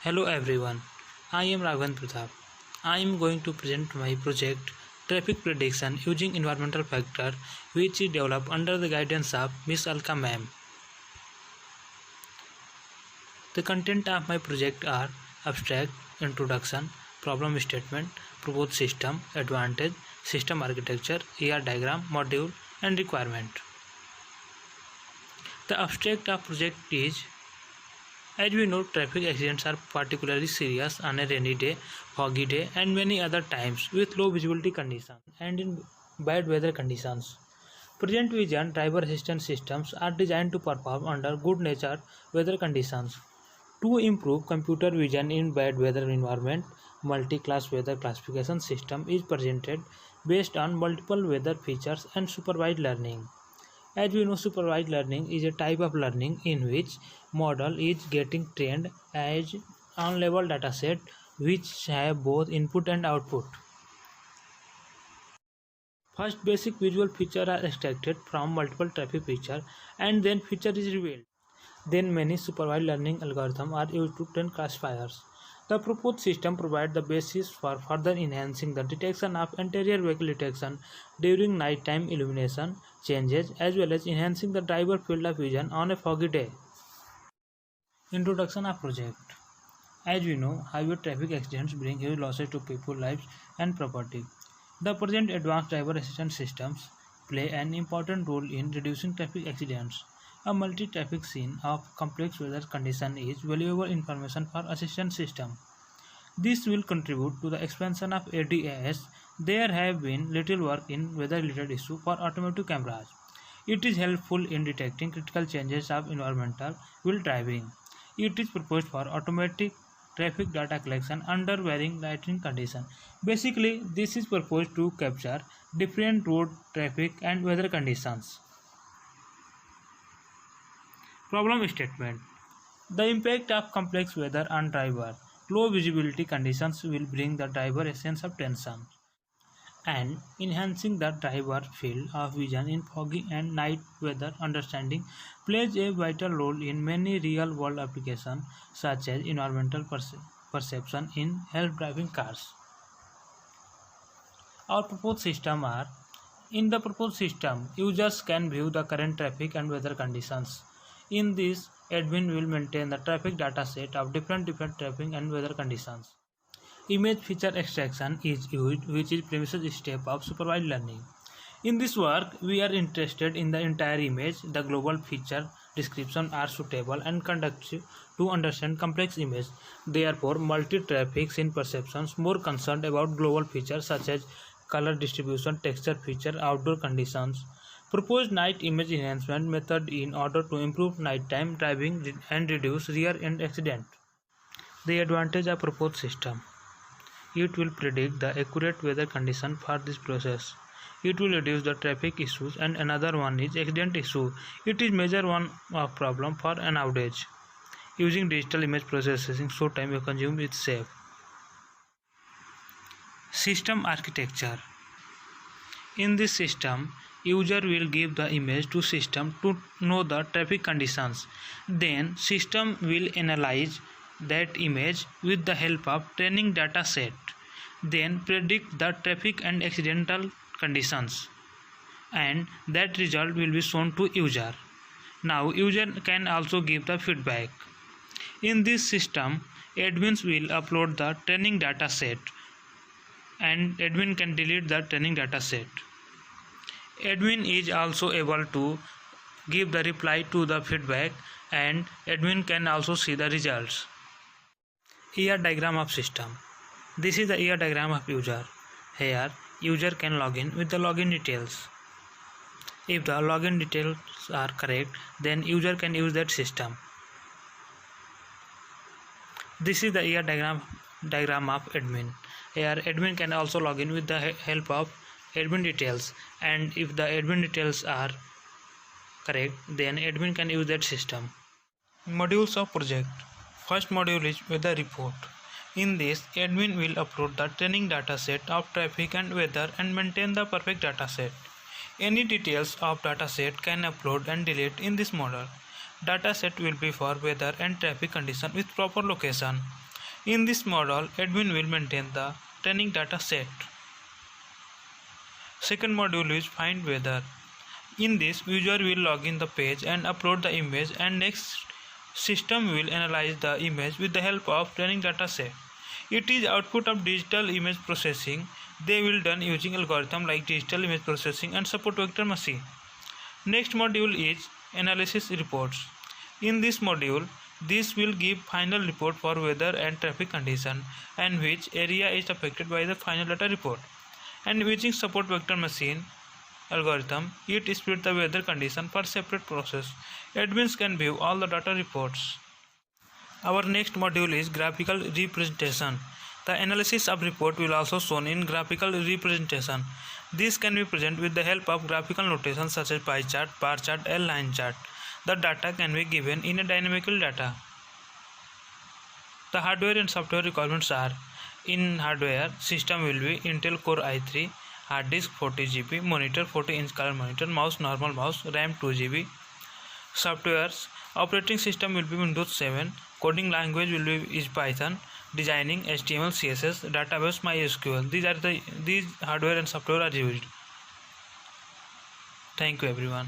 Hello everyone, I am Raghavan Pratap. I am going to present my project Traffic Prediction using environmental factor which is developed under the guidance of Miss Alka ma'am. The content of my project are abstract, introduction, problem statement, proposed system, advantage, system architecture, ER diagram, module and requirement. The abstract of project is: as we know, traffic accidents are particularly serious on a rainy day, foggy day, and many other times with low visibility conditions and in bad weather conditions. Present vision driver assistance systems are designed to perform under good natured weather conditions. To improve computer vision in bad weather environment, multi-class weather classification system is presented based on multiple weather features and supervised learning. As we know, supervised learning is a type of learning in which model is getting trained as on level dataset which have both input and output. First, basic visual features are extracted from multiple traffic features and then feature is revealed. Then many supervised learning algorithms are used to train classifiers. The proposed system provides the basis for further enhancing the detection of interior vehicle detection during nighttime illumination changes as well as enhancing the driver field of vision on a foggy day. Introduction of project. As we know, highway traffic accidents bring huge losses to people, lives and property. The present advanced driver assistance systems play an important role in reducing traffic accidents. A multi-traffic scene of complex weather conditions is valuable information for assistance system. This will contribute to the expansion of ADAS. There have been little work in weather-related issues for automotive cameras. It is helpful in detecting critical changes of environmental while driving. It is proposed for automatic traffic data collection under varying lighting conditions. Basically, this is proposed to capture different road traffic and weather conditions. Problem statement. The impact of complex weather on driver. Low visibility conditions will bring the driver a sense of tension, and enhancing the driver field of vision in foggy and night weather understanding plays a vital role in many real-world applications such as environmental perception in self-driving cars. Our proposed system are: in the proposed system, users can view the current traffic and weather conditions. In this, admin will maintain the traffic data set of different traffic and weather conditions. Image feature extraction is used, which is previous step of supervised learning. In this work, we are interested in the entire image. The global feature description are suitable and conducive to understand complex image. Therefore, multi-traffic scene perceptions more concerned about global features such as color distribution, texture feature, outdoor conditions. Proposed night image enhancement method in order to improve nighttime driving and reduce rear-end accident. The advantage of proposed system. It will predict the accurate weather condition for this process. It will reduce the traffic issues, and another one is accident issue. It is major one of problem for an outage. Using digital image processing so time you consume is safe. System architecture. In this system, user will give the image to system to know the traffic conditions. Then system will analyze that image with the help of training data set. Then predict the traffic and accidental conditions. And that result will be shown to user. Now user can also give the feedback. In this system, admins will upload the training data set and admin can delete the training data set. Admin is also able to give the reply to the feedback and admin can also see the results. ER diagram of system. This is the ER diagram of user. Here, user can log in with the login details. If the login details are correct, then user can use that system. This is the ER diagram of admin. Here, admin can also log in with the help of admin details, and if the admin details are correct, then admin can use that system. Modules of project. First module is weather report. In this, admin will upload the training dataset of traffic and weather and maintain the perfect dataset. Any details of dataset can upload and delete in this model. Dataset will be for weather and traffic condition with proper location. In this module, admin will maintain the training data set. Second module is find weather. In this, user will log in the page and upload the image, and next system will analyze the image with the help of training data set. It is output of digital image processing. They will done using algorithm like digital image processing and support vector machine. Next module is analysis reports. In this module, this will give final report for weather and traffic condition and which area is affected by the final data report. And using support vector machine algorithm, it splits the weather condition for separate process. Admins can view all the data reports. Our next module is graphical representation. The analysis of report will also shown in graphical representation. This can be presented with the help of graphical notation such as pie chart, bar chart, and line chart. The data can be given in a dynamical data. The hardware and software requirements are: in hardware, system will be Intel Core i3, hard disk 40 GB, monitor 40-inch color monitor, mouse normal mouse, RAM 2 GB. Softwares, operating system will be Windows 7, coding language will be Python, designing HTML, CSS, database MySQL. These hardware and software are used. Thank you everyone.